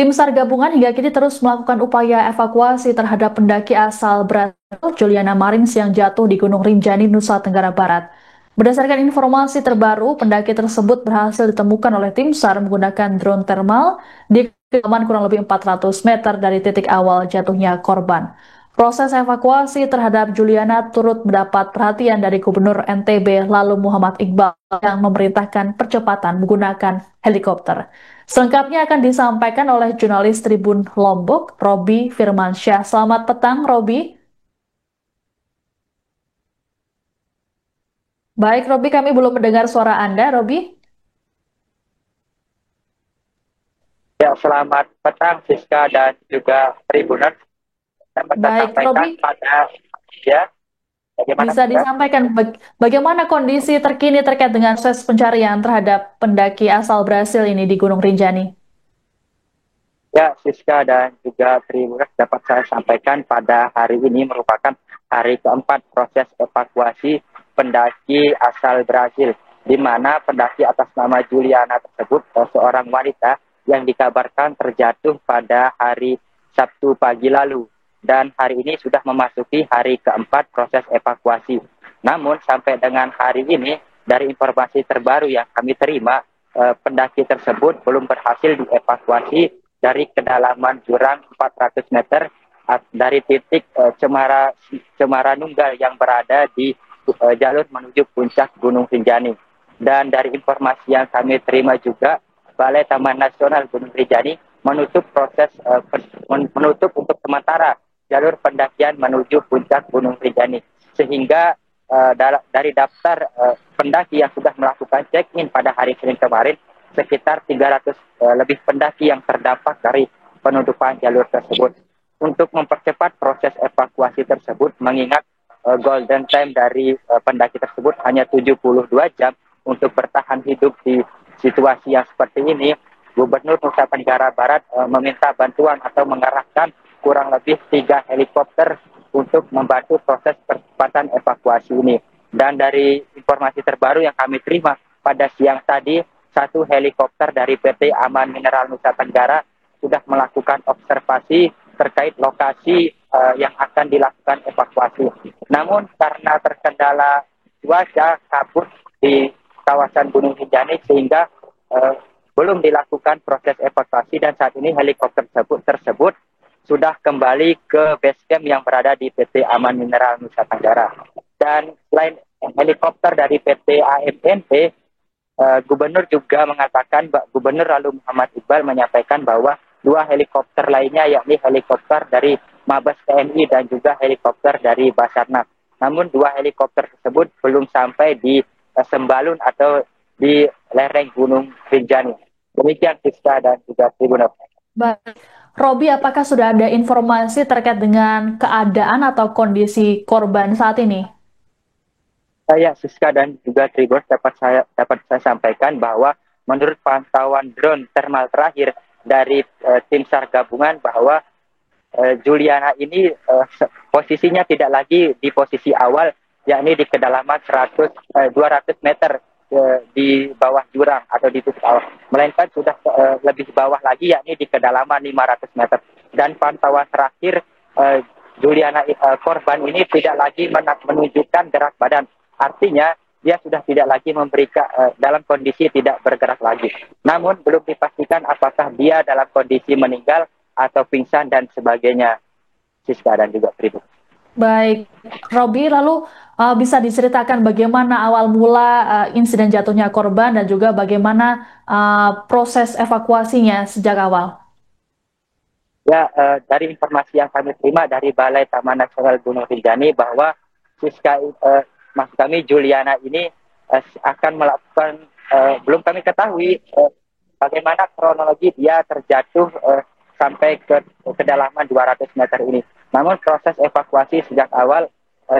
Tim SAR gabungan hingga kini terus melakukan upaya evakuasi terhadap pendaki asal Brasil, Juliana Marins yang jatuh di Gunung Rinjani, Nusa Tenggara Barat. Berdasarkan informasi terbaru, pendaki tersebut berhasil ditemukan oleh tim SAR menggunakan drone thermal di kedalaman kurang lebih 400 meter dari titik awal jatuhnya korban. Proses evakuasi terhadap Juliana turut mendapat perhatian dari Gubernur NTB lalu Muhammad Iqbal yang memerintahkan percepatan menggunakan helikopter. Selengkapnya akan disampaikan oleh jurnalis Tribun Lombok, Robi Firmansyah. Selamat petang, Robi. Baik, Robi, kami belum mendengar suara Anda, Robi. Ya, selamat petang Siska dan juga Tribuners. Dapat saya Baik, sampaikan Robi, pada ya, bagaimana bisa Siska? disampaikan bagaimana kondisi terkini terkait dengan proses pencarian terhadap pendaki asal Brasil ini di Gunung Rinjani? Ya, Siska dan juga Tribuners, dapat saya sampaikan pada hari ini merupakan hari keempat proses evakuasi pendaki asal Brasil, di mana pendaki atas nama Juliana tersebut seorang wanita yang dikabarkan terjatuh pada hari Sabtu pagi lalu. Dan hari ini sudah memasuki hari keempat proses evakuasi. Namun sampai dengan hari ini, dari informasi terbaru yang kami terima, pendaki tersebut belum berhasil dievakuasi dari kedalaman jurang 400 meter dari titik Cemara Nunggal yang berada di jalur menuju puncak Gunung Rinjani. Dan dari informasi yang kami terima juga, Balai Taman Nasional Gunung Rinjani menutup untuk sementara jalur pendakian menuju puncak Gunung Rinjani, sehingga dari daftar pendaki yang sudah melakukan check-in pada hari Senin kemarin, sekitar 300 lebih pendaki yang terdampak dari penutupan jalur tersebut. Untuk mempercepat proses evakuasi tersebut, mengingat golden time dari pendaki tersebut hanya 72 jam untuk bertahan hidup di situasi yang seperti ini, Gubernur Nusa Tenggara Barat meminta bantuan atau mengarahkan kurang lebih 3 helikopter untuk membantu proses percepatan evakuasi ini. Dan dari informasi terbaru yang kami terima pada siang tadi, 1 helikopter dari PT Aman Mineral Nusa Tenggara sudah melakukan observasi terkait lokasi yang akan dilakukan evakuasi. Namun karena terkendala cuaca kabut di kawasan Gunung Rinjani, sehingga belum dilakukan proses evakuasi, dan saat ini helikopter tersebut sudah kembali ke base camp yang berada di PT Aman Mineral Nusa Tenggara. Dan selain helikopter dari PT AMNP, Gubernur juga mengatakan, Gubernur lalu Muhammad Iqbal menyampaikan bahwa 2 helikopter lainnya, yakni helikopter dari Mabes TNI dan juga helikopter dari Basarnas. Namun 2 helikopter tersebut belum sampai di Sembalun atau di lereng Gunung Rinjani. Demikian Siska dan juga Tribunal. Baik, Robi, apakah sudah ada informasi terkait dengan keadaan atau kondisi korban saat ini? Saya Siska dan juga Tribun, dapat saya sampaikan bahwa menurut pantauan drone thermal terakhir dari tim SAR gabungan, bahwa Juliana ini posisinya tidak lagi di posisi awal, yakni di kedalaman 200 meter di bawah jurang atau di titik awal, melainkan sudah lebih bawah lagi, yakni di kedalaman 500 meter. Dan pantauan terakhir, Juliana korban ini tidak lagi menunjukkan gerak badan. Artinya dia sudah tidak lagi memberikan dalam kondisi tidak bergerak lagi. Namun belum dipastikan apakah dia dalam kondisi meninggal atau pingsan dan sebagainya. Siska dan juga Tribun. Baik, Robi, lalu bisa diceritakan bagaimana awal mula insiden jatuhnya korban dan juga bagaimana proses evakuasinya sejak awal? Ya, dari informasi yang kami terima dari Balai Taman Nasional Gunung Rinjani, bahwa Siska, maksud kami Juliana ini akan melakukan, belum kami ketahui bagaimana kronologi dia terjatuh sampai ke kedalaman 200 meter ini. Namun proses evakuasi sejak awal,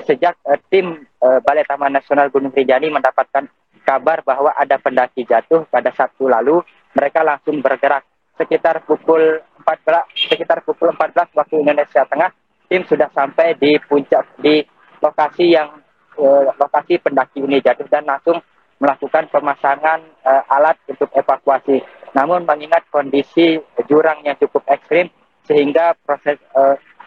sejak tim Balai Taman Nasional Gunung Rinjani mendapatkan kabar bahwa ada pendaki jatuh pada Sabtu lalu, mereka langsung bergerak sekitar pukul 14 waktu Indonesia Tengah. Tim sudah sampai di puncak, di lokasi pendaki ini jatuh, dan langsung melakukan pemasangan alat untuk evakuasi. Namun mengingat kondisi jurang yang cukup ekstrim sehingga proses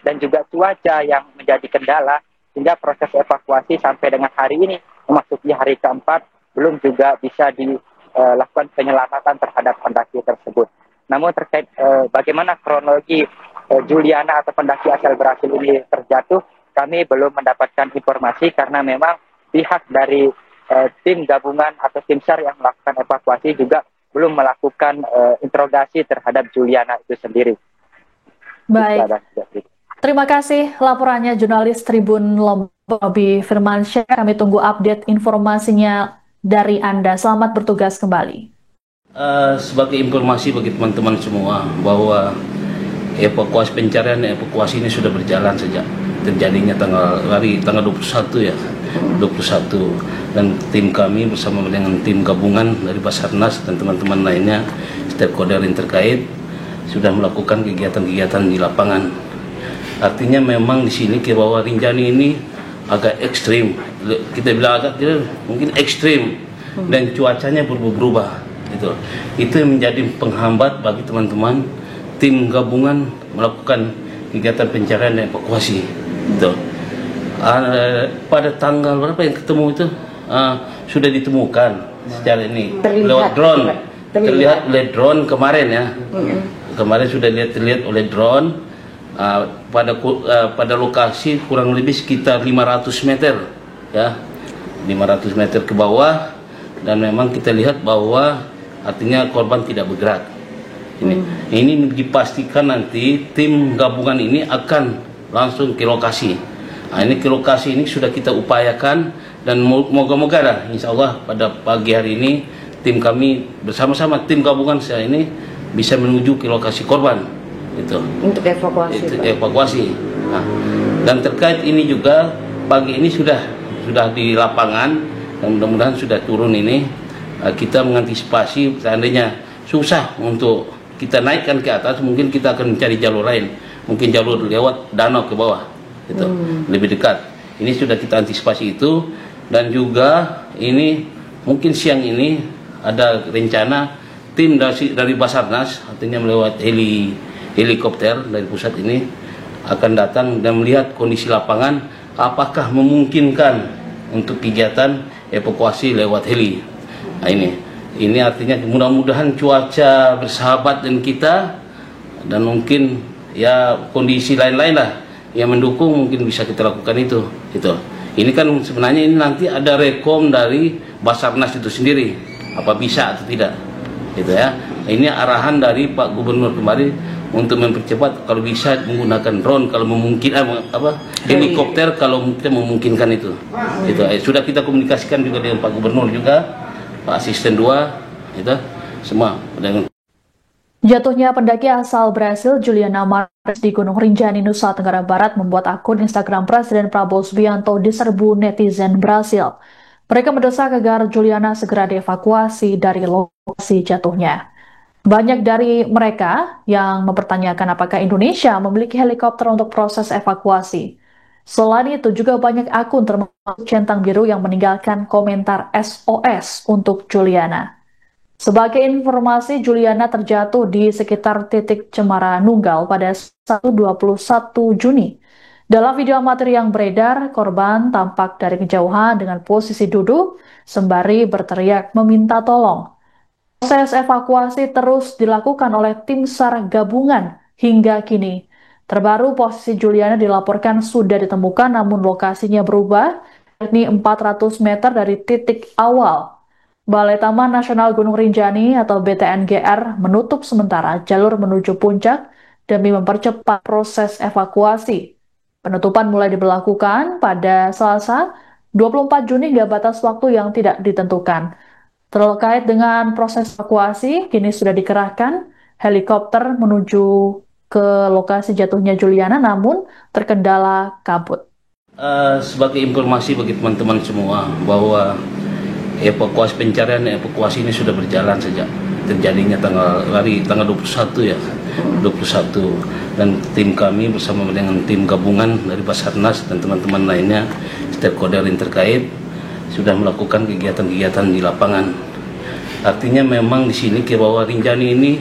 dan juga cuaca yang menjadi kendala, sehingga proses evakuasi sampai dengan hari ini memasuki hari keempat belum juga bisa dilakukan penyelamatan terhadap pendaki tersebut. Namun terkait bagaimana kronologi Juliana atau pendaki asal Brasil ini terjatuh, kami belum mendapatkan informasi karena memang pihak dari tim gabungan atau tim SAR yang melakukan evakuasi juga belum melakukan interogasi terhadap Juliana itu sendiri. Baik. Terima kasih laporannya jurnalis Tribun Lombok Robi Firmansyah. Kami tunggu update informasinya dari Anda. Selamat bertugas kembali. Sebagai informasi bagi teman-teman semua bahwa pencarian evakuasi ini sudah berjalan sejak terjadinya tanggal 21 ya, 21, dan tim kami bersama dengan tim gabungan dari Basarnas dan teman-teman lainnya stakeholder yang terkait sudah melakukan kegiatan-kegiatan di lapangan. Artinya memang di sini ke bawah Rinjani ini agak ekstrim, kita bilang agak mungkin ekstrim, dan cuacanya berubah-ubah. Itu yang menjadi penghambat bagi teman-teman tim gabungan melakukan kegiatan pencarian dan evakuasi. Pada tanggal berapa yang ketemu itu sudah ditemukan secara ini lewat drone, terlihat oleh drone kemarin ya. Kemarin sudah terlihat oleh drone pada lokasi kurang lebih sekitar 500 meter ya, 500 meter ke bawah, dan memang kita lihat bahwa artinya korban tidak bergerak. Ini dipastikan nanti tim gabungan ini akan langsung ke lokasi. Ini ke lokasi ini sudah kita upayakan, dan moga-moga lah insya Allah pada pagi hari ini tim kami bersama-sama tim gabungan saya ini bisa menuju ke lokasi korban untuk evakuasi. Dan terkait ini juga pagi ini sudah di lapangan, dan mudah-mudahan sudah turun ini. Kita mengantisipasi seandainya susah untuk kita naikkan ke atas, mungkin kita akan mencari jalur lain, mungkin jalur lewat danau ke bawah lebih dekat. Ini sudah kita antisipasi itu. Dan juga ini mungkin siang ini ada rencana tim dari Basarnas, artinya melewat helikopter dari pusat ini akan datang dan melihat kondisi lapangan apakah memungkinkan untuk kegiatan evakuasi lewat heli. Ini artinya mudah-mudahan cuaca bersahabat dengan kita, dan mungkin ya kondisi lain-lain lah yang mendukung, mungkin bisa kita lakukan itu. Ini kan sebenarnya ini nanti ada rekom dari Basarnas itu sendiri, apa bisa atau tidak, ya. Ini arahan dari Pak Gubernur kemarin untuk mempercepat, kalau bisa menggunakan drone, kalau memungkinkan helikopter kalau kita memungkinkan itu. Sudah kita komunikasikan juga dengan Pak Gubernur juga, Pak Asisten 2, semua. Jatuhnya pendaki asal Brasil Juliana Marins di Gunung Rinjani, Nusa Tenggara Barat membuat akun Instagram Presiden Prabowo Subianto diserbu netizen Brasil. Mereka mendesak agar Juliana segera dievakuasi dari lokasi jatuhnya. Banyak dari mereka yang mempertanyakan apakah Indonesia memiliki helikopter untuk proses evakuasi. Selain itu juga banyak akun termasuk Centang Biru yang meninggalkan komentar SOS untuk Juliana. Sebagai informasi, Juliana terjatuh di sekitar titik Cemara Nunggal pada 21 Juni. Dalam video amatir yang beredar, korban tampak dari kejauhan dengan posisi duduk sembari berteriak meminta tolong. Proses evakuasi terus dilakukan oleh tim SAR gabungan hingga kini. Terbaru posisi Juliana dilaporkan sudah ditemukan, namun lokasinya berubah, yakni 400 meter dari titik awal. Balai Taman Nasional Gunung Rinjani atau BTNGR menutup sementara jalur menuju puncak demi mempercepat proses evakuasi. Penutupan mulai diberlakukan pada Selasa 24 Juni hingga batas waktu yang tidak ditentukan. Terkait dengan proses evakuasi, kini sudah dikerahkan helikopter menuju ke lokasi jatuhnya Juliana, namun terkendala kabut. Sebagai informasi bagi teman-teman semua bahwa pencarian evakuasi ini sudah berjalan sejak terjadinya tanggal 21 ya, 21, dan tim kami bersama dengan tim gabungan dari Basarnas dan teman-teman lainnya stakeholder yang terkait sudah melakukan kegiatan-kegiatan di lapangan. Artinya memang di sini ke bawah Rinjani ini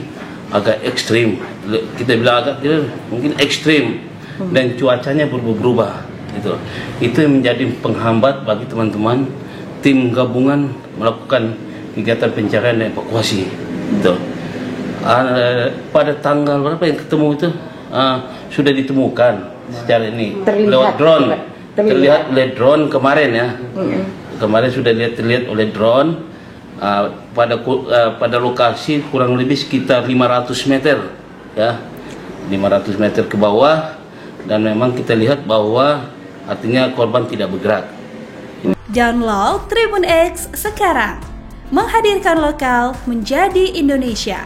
agak ekstrim. Kita bilang agak mungkin ekstrim dan cuacanya berubah-ubah. Itu yang menjadi penghambat bagi teman-teman tim gabungan melakukan kegiatan pencarian dan evakuasi. Pada tanggal berapa yang ketemu itu sudah ditemukan secara ini lewat drone. Terlihat oleh drone kemarin ya. Kemarin sudah terlihat oleh drone pada lokasi kurang lebih sekitar 500 meter ya, 500 meter ke bawah, dan memang kita lihat bahwa artinya korban tidak bergerak. Download Tribun X sekarang, menghadirkan lokal menjadi Indonesia.